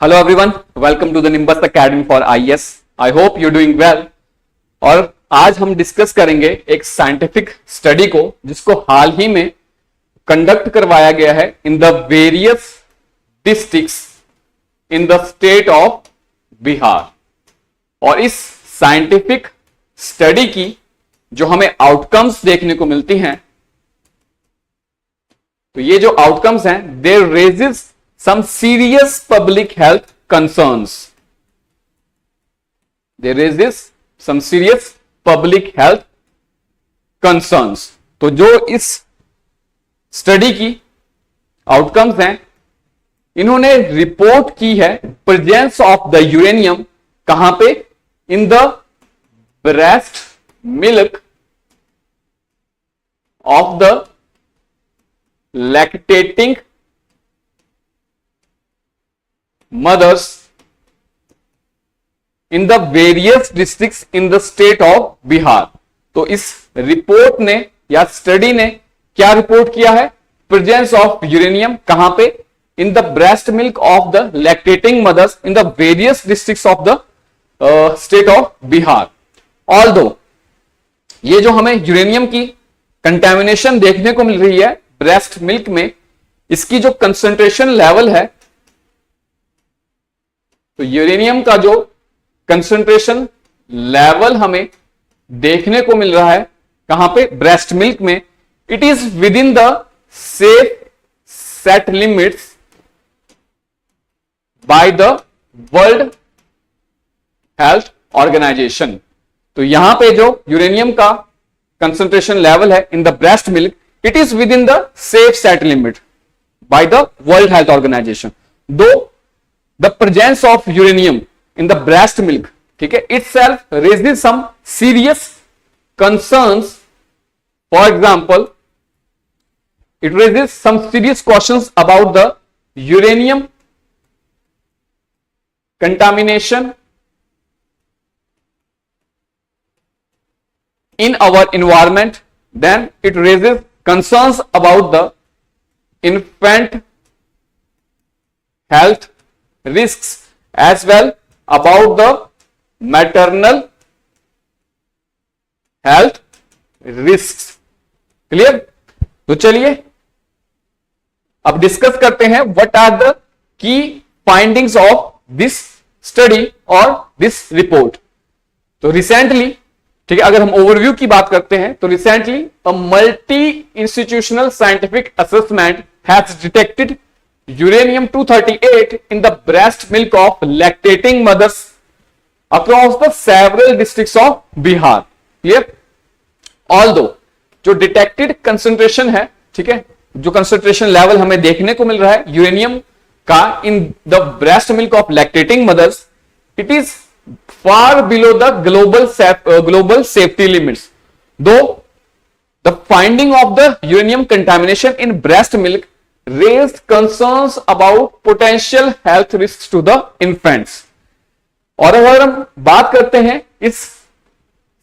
Hello everyone, welcome to the Nimbus academy for IAS. I hope you doing well. और आज हम discuss करेंगे एक साइंटिफिक स्टडी को जिसको हाल ही में कंडक्ट करवाया गया है in the various districts in the state of Bihar. और इस साइंटिफिक स्टडी की जो हमें आउटकम्स देखने को मिलती हैं, तो ये जो आउटकम्स हैं, दे raises some serious public health concerns. There is some serious public health concerns. तो जो इस स्टडी की आउटकम्स हैं, इन्होंने रिपोर्ट की है प्रेजेंस ऑफ द यूरेनियम कहां पे? इन the breast milk of the lactating mothers in the various districts in the state of Bihar। तो इस रिपोर्ट ने या स्टडी ने क्या रिपोर्ट किया है? प्रेजेंस ऑफ यूरेनियम कहां पे? इन the breast milk of the lactating mothers in the various districts of the state of Bihar. Although ये जो हमें यूरेनियम की कंटेमिनेशन देखने को मिल रही है ब्रेस्ट मिल्क में, इसकी जो कंसंट्रेशन लेवल है, तो यूरेनियम का जो कंसंट्रेशन लेवल हमें देखने को मिल रहा है कहां पे? ब्रेस्ट मिल्क में। It is within the safe set limits by the World Health Organization. तो यहां पे जो यूरेनियम का कंसंट्रेशन लेवल है in the breast milk, it is within the safe set limit by the World Health Organization. दो the presence of uranium in the breast milk, ठीक है, itself raises some serious concerns. For example, it raises some serious questions about the uranium contamination in our environment. Then it raises concerns about the infant health risks as well about the maternal health risks। Clear? तो चलिए अब discuss करते हैं what are the key findings of this study और this report. तो recently, ठीक है, अगर हम ओवरव्यू की बात करते हैं तो recently a multi institutional scientific assessment has detected uranium-238 in the breast milk of lactating mothers across the several districts of Bihar। Clear? Although जो डिटेक्टेड कंसंट्रेशन है, ठीक है, जो कंसंट्रेशन लेवल हमें देखने को मिल रहा है यूरेनियम का in the breast milk of lactating mothers, it is far below the global safety limits. Though the finding of the uranium contamination in breast milk raised concerns about potential health risks to the infants। और अगर हम बात करते हैं इस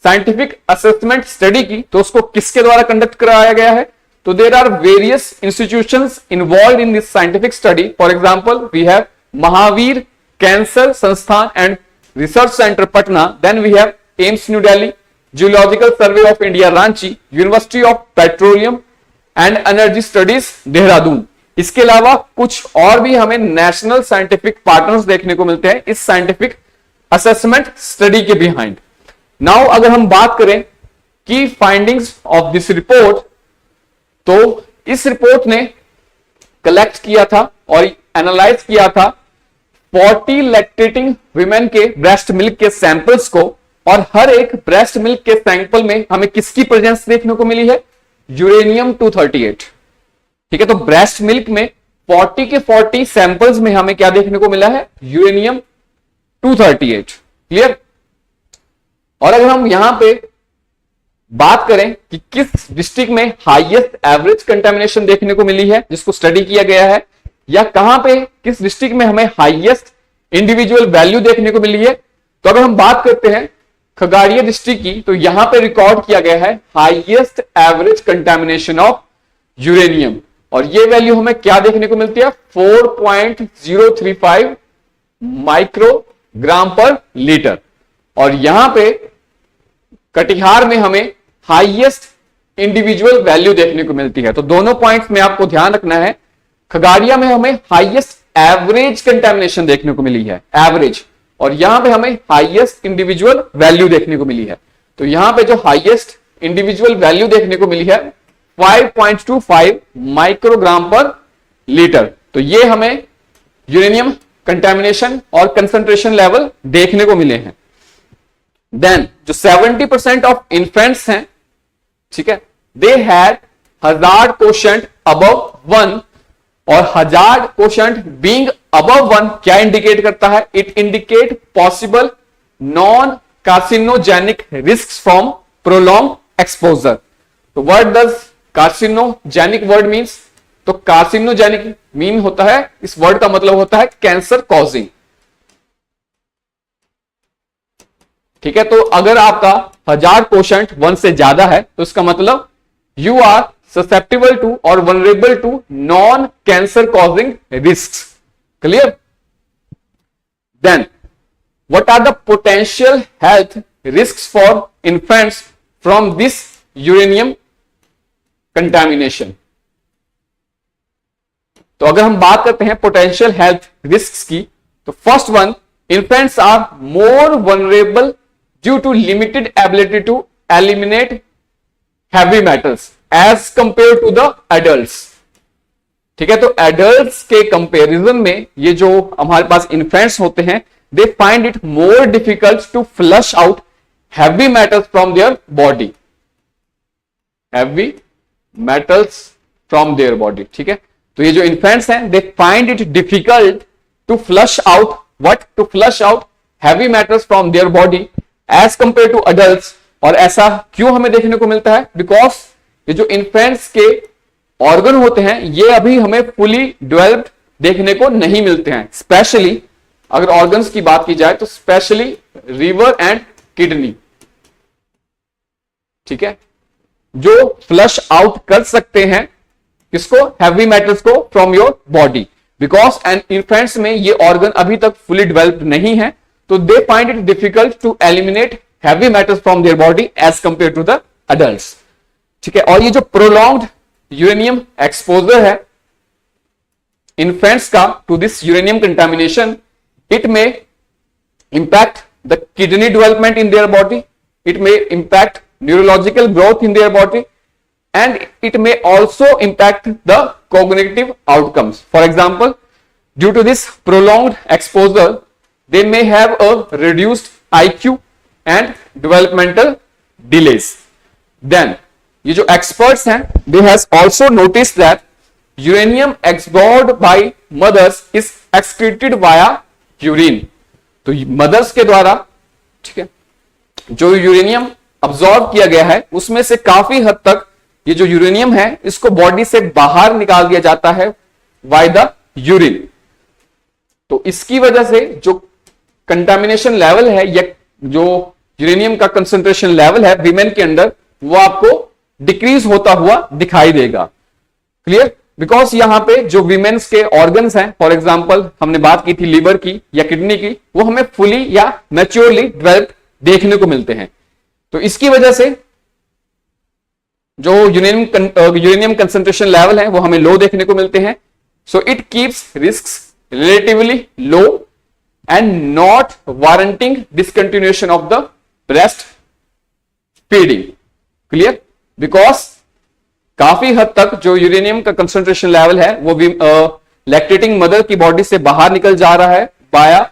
scientific assessment study की, तो उसको किसके द्वारा कंडक्ट कराया गया है? तो there are various institutions involve in this scientific study. For example we have Mahavir cancer Sansthan and research centre Patna, then we have AIIMS New Delhi, geological survey of India Ranchi, university of petroleum and energy studies Dehradun. इसके अलावा कुछ और भी हमें national scientific partners देखने को मिलते हैं इस साइंटिफिक असेसमेंट स्टडी के बिहाइंड। नाउ अगर हम बात करें की फाइंडिंग्स ऑफ दिस रिपोर्ट, तो इस रिपोर्ट ने कलेक्ट किया था और एनालाइज किया था 40 लैक्टेटिंग विमेन के ब्रेस्ट मिल्क के सैंपल्स को, और हर एक ब्रेस्ट मिल्क के सैंपल में हमें किसकी प्रेजेंस देखने को मिली है? यूरेनियम-238। ठीक है, तो ब्रेस्ट मिल्क में 40 के 40 सैंपल्स में हमें क्या देखने को मिला है? यूरेनियम-238। क्लियर? और अगर हम यहां पे बात करें कि किस डिस्ट्रिक्ट में हाईएस्ट एवरेज कंटेमिनेशन देखने को मिली है जिसको स्टडी किया गया है, या कहां पे किस डिस्ट्रिक्ट में हमें हाईएस्ट इंडिविजुअल वैल्यू देखने को मिली है, तो अगर हम बात करते हैं खगड़िया डिस्ट्रिक्ट की, तो यहां पे रिकॉर्ड किया गया है highest average contamination of uranium, और ये वैल्यू हमें क्या देखने को मिलती है? 4.035 माइक्रोग्राम पर लीटर, और यहां पे कटिहार में हमें हाईएस्ट इंडिविजुअल वैल्यू देखने को मिलती है। तो दोनों पॉइंट्स में आपको ध्यान रखना है, खगाड़िया में हमें हाईएस्ट एवरेज कंटेमिनेशन देखने को मिली है, एवरेज, और यहां पे हमें हाईएस्ट इंडिविजुअल वैल्यू देखने को मिली है। तो यहां पे जो हाईएस्ट इंडिविजुअल वैल्यू देखने को मिली है 5.25 माइक्रोग्राम पर लीटर। तो ये हमें यूरेनियम कंटेमिनेशन और कंसंट्रेशन लेवल देखने को मिले हैं। देन जो 70% ऑफ इन्फेंट्स हैं, ठीक है, they had hazard quotient above 1, और हजार्ड कोशेंट बीइंग अबव 1 क्या इंडिकेट करता है? It indicate possible non carcinogenic risk from prolong exposure. तो what does carcinogenic word means? तो कार्सिनोजेनिक मीन होता है, इस वर्ड का मतलब होता है कैंसर कॉजिंग, ठीक है। तो अगर आपका हजार्ड कोशेंट 1 से ज्यादा है तो इसका मतलब यू आर ससेप्टेबल टू और vulnerable to non cancer causing risk. Clear? Then what are the potential health risk for infants from this uranium contamination? तो अगर हम बात करते हैं पोटेंशियल हेल्थ रिस्क की, तो first one, infants are more vulnerable due to limited ability to eliminate heavy metals as compare to the adults. ठीक है, तो एडल्ट्स के कंपैरिजन में ये जो हमारे पास इन्फेंट्स होते हैं, they find it more difficult to flush out heavy metals from their body, heavy metals from their body. ठीक है, तो ये जो इन्फेंट्स हैं, they find it difficult to flush out what? To flush out heavy metals from their body as compare to adults. और ऐसा क्यों हमें देखने को मिलता है? बिकॉज ये जो इन्फेंट्स के ऑर्गन होते हैं, ये अभी हमें फुली डेवलप्ड देखने को नहीं मिलते हैं। स्पेशली अगर ऑर्गन्स की बात की जाए तो स्पेशली लीवर एंड किडनी, ठीक है, जो फ्लश आउट कर सकते हैं किसको? हैवी मेटल्स को from your body. Because and infants में ये ऑर्गन अभी तक फुली डेवलप्ड नहीं है, तो they find it difficult to eliminate heavy metals from their body as compare to the adults. ठीक है, और ये जो प्रोलॉन्ग्ड यूरेनियम एक्सपोजर है इन्फेंट्स का to this uranium contamination, it may impact the kidney development in their body, it may impact neurological growth in their body, and it may also impact the cognitive outcomes. For example, due to this prolonged exposure, they may have a reduced IQ and developmental delays. Then ये जो experts हैं, they has also noticed that uranium absorbed by mothers is excreted via urine. तो mother's के द्वारा, ठीक है, जो uranium absorb किया गया है उसमें से काफी हद तक ये जो यूरेनियम है इसको बॉडी से बाहर निकाल दिया जाता है बाय द यूरिन। तो इसकी वजह से जो कंटामिनेशन लेवल है या जो यूरेनियम का कंसंट्रेशन लेवल है विमेन के अंदर, वो आपको डिक्रीज होता हुआ दिखाई देगा। क्लियर? बिकॉज यहां पे जो विमेन्स के ऑर्गन्स हैं, फॉर एग्जांपल हमने बात की थी लीवर की या किडनी की, वो हमें फुली या मैच्योरली डेवलप देखने को मिलते हैं। तो इसकी वजह से जो यूरेनियम कंसंट्रेशन लेवल है वो हमें लो देखने को मिलते हैं। So it keeps risks relatively low and not warranting discontinuation of the breast feeding. Clear? Because काफी हद तक जो यूरेनियम का कंसंट्रेशन लेवल है वो लैक्टेटिंग मदर की बॉडी से बाहर निकल जा रहा है बाया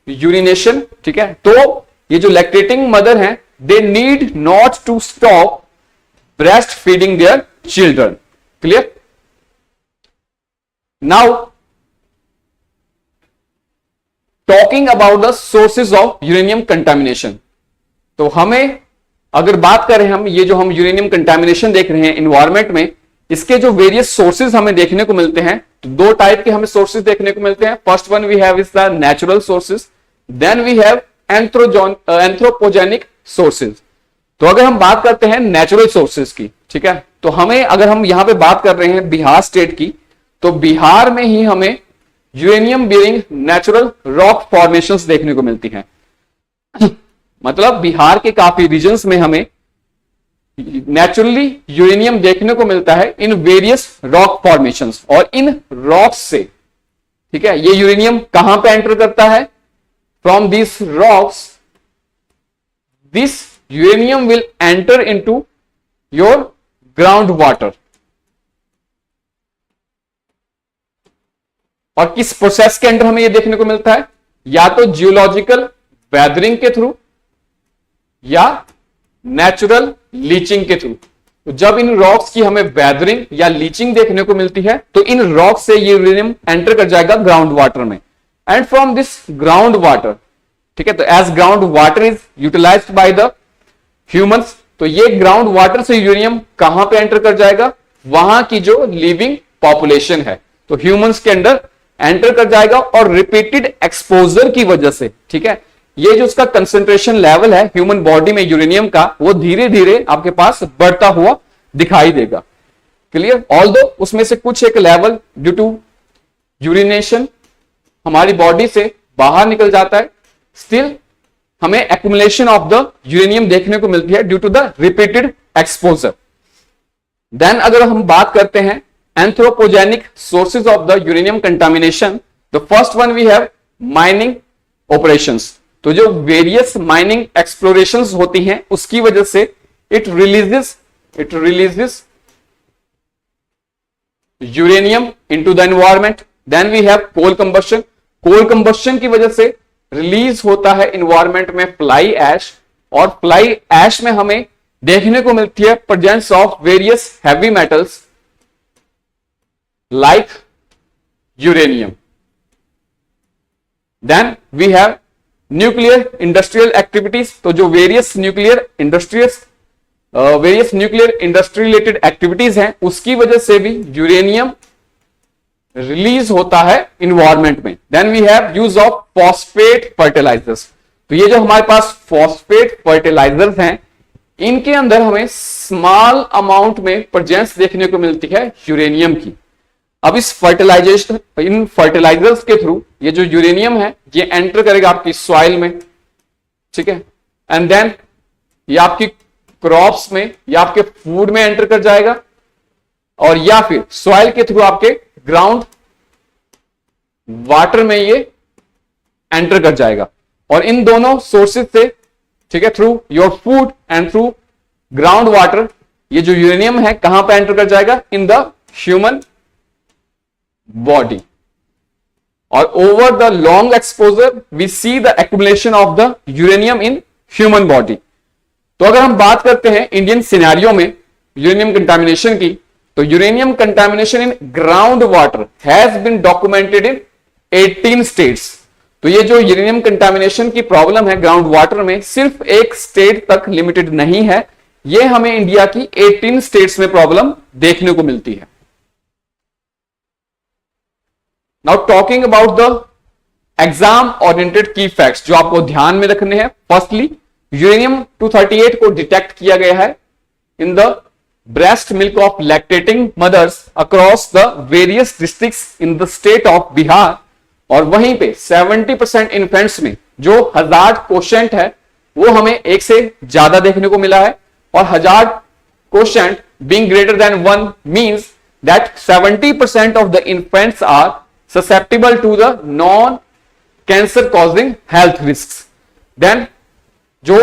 यूरिनेशन। ठीक है, तो ये जो लैक्टेटिंग मदर है, they need not to stop breast feeding their children. Clear? Now talking about the sources of uranium contamination. तो हमें अगर बात करें हम ये जो हम यूरेनियम कंटामिनेशन देख रहे हैं एनवायरमेंट में, इसके जो वेरियस सोर्सेज हमें देखने को मिलते हैं, तो दो टाइप के हमें सोर्सेज देखने को मिलते हैं। First one we have is the natural sources, then we have anthropogenic sources. तो अगर हम बात करते हैं नेचुरल सोर्सेज की, ठीक है, तो हमें अगर हम यहां पे बात कर रहे हैं बिहार स्टेट की, तो बिहार में ही हमें uranium bearing natural rock formations देखने को मिलती हैं। मतलब बिहार के काफी रीजन्स में हमें नेचुरली यूरेनियम देखने को मिलता है इन वेरियस रॉक फॉर्मेशंस, और इन रॉक्स से, ठीक है, ये यूरेनियम कहां पे एंटर करता है? From this rocks this uranium will enter into your ground water. और किस प्रोसेस के अंडर हमें यह देखने को मिलता है? या तो जियोलॉजिकल वेदरिंग के थ्रू या नेचुरल लीचिंग के थ्रू। तो जब इन रॉक्स की हमें वेदरिंग या लीचिंग देखने को मिलती है तो इन रॉक्स से ये यूरेनियम एंटर कर जाएगा ग्राउंड वाटर में, and from this ground water, ठीक है, तो as ground water is utilized by the humans, तो ये ग्राउंड वाटर से यूरेनियम कहां पे एंटर कर जाएगा? वहां की जो लिविंग पॉपुलेशन है, तो ह्यूमंस के अंदर एंटर कर जाएगा, और रिपीटेड एक्सपोजर की वजह से, ठीक है, ये जो उसका कंसेंट्रेशन लेवल है ह्यूमन बॉडी में यूरेनियम का, वो धीरे धीरे आपके पास बढ़ता हुआ दिखाई देगा। क्लियर? ऑल्दो उसमें से कुछ एक लेवल ड्यू टू यूरिनेशन हमारी बॉडी से बाहर निकल जाता है, स्टिल हमें एक्युमुलेशन ऑफ द यूरेनियम देखने को मिलती है due to the repeated exposure. Then अगर हम बात करते हैं anthropogenic sources of the uranium contamination, the first one we have mining operations. तो जो वेरियस माइनिंग एक्सप्लोरेशंस होती हैं उसकी वजह से it releases uranium into the environment. Then we have coal combustion. Coal combustion की वजह से रिलीज होता है एनवायरमेंट में फ्लाई ऐश, और फ्लाई ऐश में हमें देखने को मिलती है presence of various heavy metals like uranium. Then we have nuclear industrial activities. तो जो various nuclear industry related activities हैं उसकी वजह से भी यूरेनियम रिलीज होता है इन्वायरमेंट में। Then we have use of phosphate fertilizers. तो ये जो हमारे पास फॉस्फेट फर्टिलाइजर्स हैं इनके अंदर हमें स्मॉल अमाउंट में प्रेजेंस देखने को मिलती है यूरेनियम की। अब इस इन फर्टिलाइजर्स के थ्रू ये जो यूरेनियम है ये एंटर करेगा आपकी सॉइल में, ठीक है, एंड देन ये आपकी क्रॉप्स में या आपके फूड में एंटर कर जाएगा, और या फिर सॉइल के थ्रू आपके ग्राउंड वाटर में ये एंटर कर जाएगा। और इन दोनों सोर्सेज से, ठीक है, through your food and through ground water, ये जो यूरेनियम है कहां पर एंटर कर जाएगा? In the human body. और over the long exposure we see the accumulation of the uranium in human body. तो अगर हम बात करते हैं इंडियन सिनेरियो में यूरेनियम कंटामिनेशन की, तो uranium contamination in ground water has been documented in 18 states. तो ये जो यूरेनियम कंटामिनेशन की प्रॉब्लम है ग्राउंड वाटर में सिर्फ एक स्टेट तक लिमिटेड नहीं है, ये हमें इंडिया की 18 स्टेट्स में प्रॉब्लम देखने को मिलती है। Now talking about the exam oriented की फैक्ट्स जो आपको ध्यान में रखने हैं। फर्स्टली यूरेनियम 238 को डिटेक्ट किया गया है in the breast milk of lactating mother's across the various districts in the state of Bihar, और वहीं पे 70% इन्फेंट्स में जो हजार्ड कोशेंट है वो हमें एक से ज्यादा देखने को मिला है, और hazard quotient being greater than 1 means that 70% of the infants are susceptible to the non cancer causing health risks. Then जो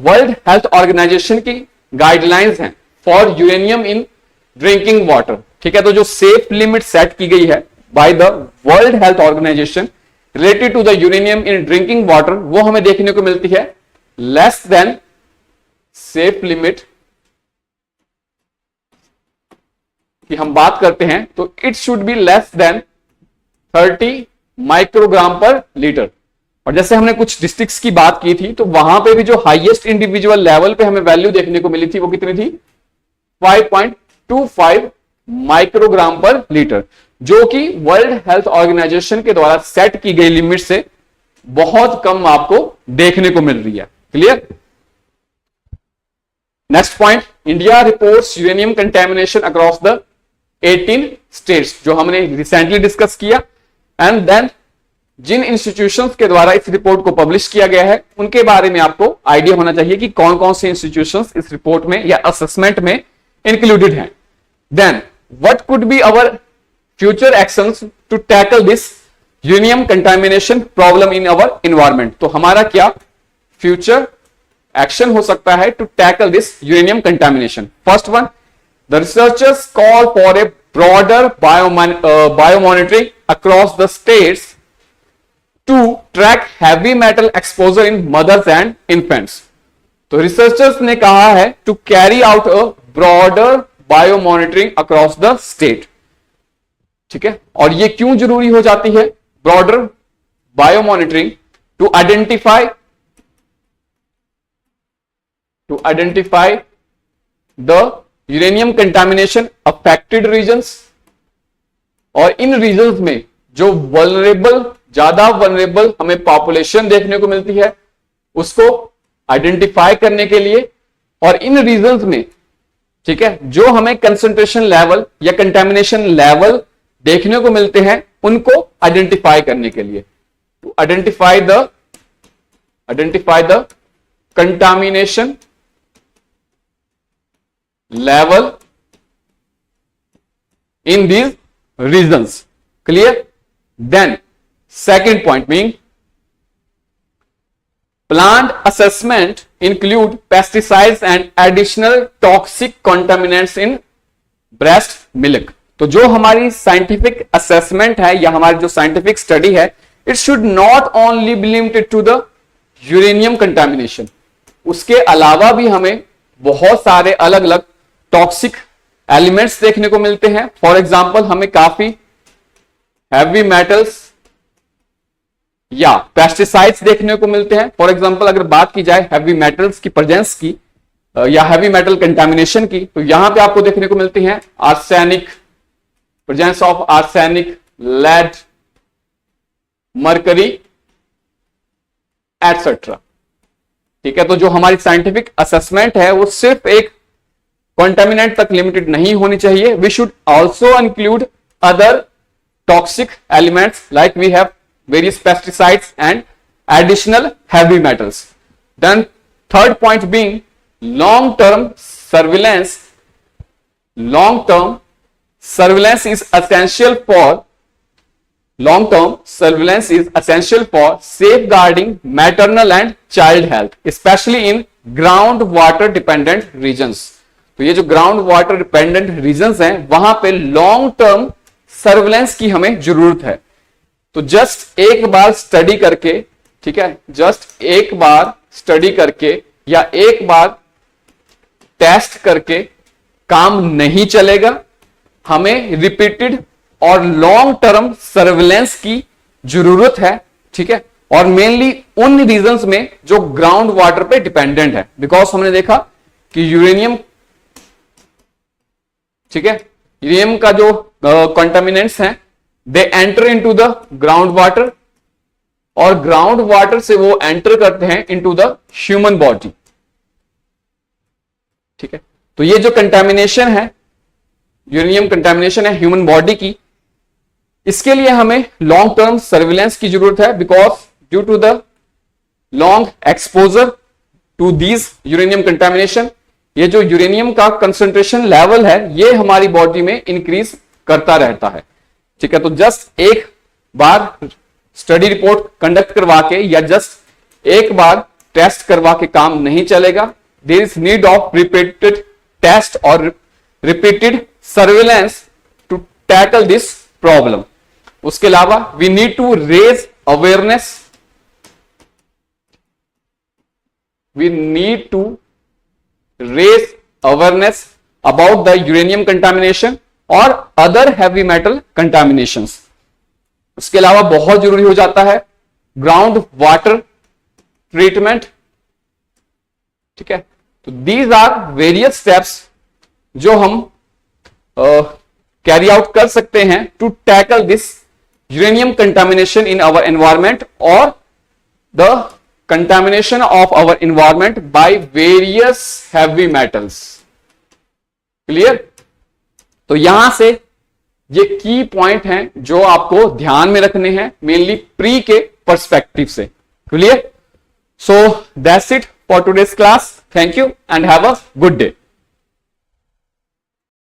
वर्ल्ड हेल्थ ऑर्गेनाइजेशन की गाइडलाइंस हैं for uranium in drinking water, ठीक है, तो जो सेफ लिमिट सेट की गई है by the World Health Organization related to the uranium in drinking water, वो हमें देखने को मिलती है लेस देन सेफ लिमिट की हम बात करते हैं तो it should be less than 30 microgram पर लीटर। और जैसे हमने कुछ डिस्ट्रिक्ट्स की बात की थी तो वहां पे भी जो हाईएस्ट इंडिविजुअल लेवल पे हमें वैल्यू देखने को मिली थी वो कितनी थी? 5.25 माइक्रोग्राम पर लीटर, जो कि वर्ल्ड हेल्थ ऑर्गेनाइजेशन के द्वारा सेट की गई लिमिट से बहुत कम आपको देखने को मिल रही है। Clear? Next point, India reports uranium contamination across the 18 states, जो हमने रिसेंटली डिस्कस किया। एंड देन जिन इंस्टीट्यूशंस के द्वारा इस रिपोर्ट को पब्लिश किया गया है उनके बारे में आपको आइडिया होना चाहिए कि कौन कौन से इंस्टीट्यूशंस इस रिपोर्ट में या असेसमेंट में इंक्लूडेड हैं. Then what could be our future actions to tackle this uranium contamination problem in our environment. तो हमारा क्या फ्यूचर एक्शन हो सकता है to tackle this uranium contamination. First one, the researchers call for a broader biomonitoring across the states to track heavy metal exposure in mothers and infants. तो researchers ने कहा है to carry out a broader biomonitoring across the state. ठीक है, और ये क्यों जरूरी हो जाती है broader biomonitoring? to identify the uranium contamination affected regions, और इन रीजन्स में जो ज्यादा वनरेबल हमें पॉपुलेशन देखने को मिलती है उसको आइडेंटिफाई करने के लिए, और इन रीजन्स में, ठीक है, जो हमें कंसंट्रेशन लेवल या कंटेमिनेशन लेवल देखने को मिलते हैं उनको आइडेंटिफाई करने के लिए. To identify the contamination level in these regions. Clear? Then second point being plant assessment include pesticides and additional toxic contaminants in breast milk. तो जो हमारी साइंटिफिक असेसमेंट है या हमारी जो साइंटिफिक स्टडी है, it should not only be limited to the uranium contamination. उसके अलावा भी हमें बहुत सारे अलग अलग टॉक्सिक एलिमेंट्स देखने को मिलते हैं. फॉर एग्जाम्पल हमें काफी हैवी मेटल्स या पेस्टिसाइड्स देखने को मिलते हैं. फॉर एग्जांपल अगर बात की जाए हैवी मेटल्स की प्रेजेंस की या हैवी मेटल कंटामिनेशन की, तो यहां पे आपको देखने को मिलती हैं arsenic, presence of arsenic, lead, mercury etcetera. ठीक है, तो जो हमारी साइंटिफिक असेसमेंट है वो सिर्फ एक कंटामिनेंट तक लिमिटेड नहीं होनी चाहिए. We should also include other toxic elements like we have various pesticides and additional heavy metals. Then third point being long-term surveillance. Long-term surveillance is essential for safeguarding maternal and child health, especially in groundwater dependent regions. तो ये जो ground water dependent regions हैं वहां पे long term surveillance की हमें जरूरत है. तो जस्ट एक बार स्टडी करके, ठीक है, जस्ट एक बार स्टडी करके या एक बार टेस्ट करके काम नहीं चलेगा. हमें रिपीटेड और लॉन्ग टर्म सर्विलेंस की जरूरत है. ठीक है, और मेनली उन रीजन्स में जो ग्राउंड वाटर पे डिपेंडेंट है. बिकॉज हमने देखा कि यूरेनियम, ठीक है, यूरेनियम का जो कंटामिनेंट्स हैं they enter into the ground water, और ग्राउंड वाटर से वो एंटर करते हैं इनटू द ह्यूमन बॉडी. ठीक है, तो ये जो कंटामिनेशन है, यूरेनियम कंटामिनेशन है ह्यूमन बॉडी की, इसके लिए हमें लॉन्ग टर्म सर्विलेंस की जरूरत है. Because due to the long exposure to these uranium contamination, ये जो यूरेनियम का कंसंट्रेशन लेवल है ये हमारी बॉडी में इंक्रीज करता रहता है. ठीक है, तो जस्ट एक बार स्टडी रिपोर्ट कंडक्ट करवा के या जस्ट एक बार टेस्ट करवा के काम नहीं चलेगा. There is need of repeated test और repeated surveillance to tackle this problem. उसके अलावा we need to raise awareness, about the uranium contamination और अदर हैवी मेटल कंटामिनेशंस. उसके अलावा बहुत जरूरी हो जाता है ग्राउंड वाटर ट्रीटमेंट. ठीक है, तो दीज आर वेरियस स्टेप्स जो हम कैरी आउट कर सकते हैं to tackle this uranium contamination in our environment और the contamination of our environment by various heavy metals. Clear? तो यहां से ये की पॉइंट हैं जो आपको ध्यान में रखने हैं, मेनली प्री के पर्सपेक्टिव से। Clear? So that's it for today's class. Thank you and have a good day.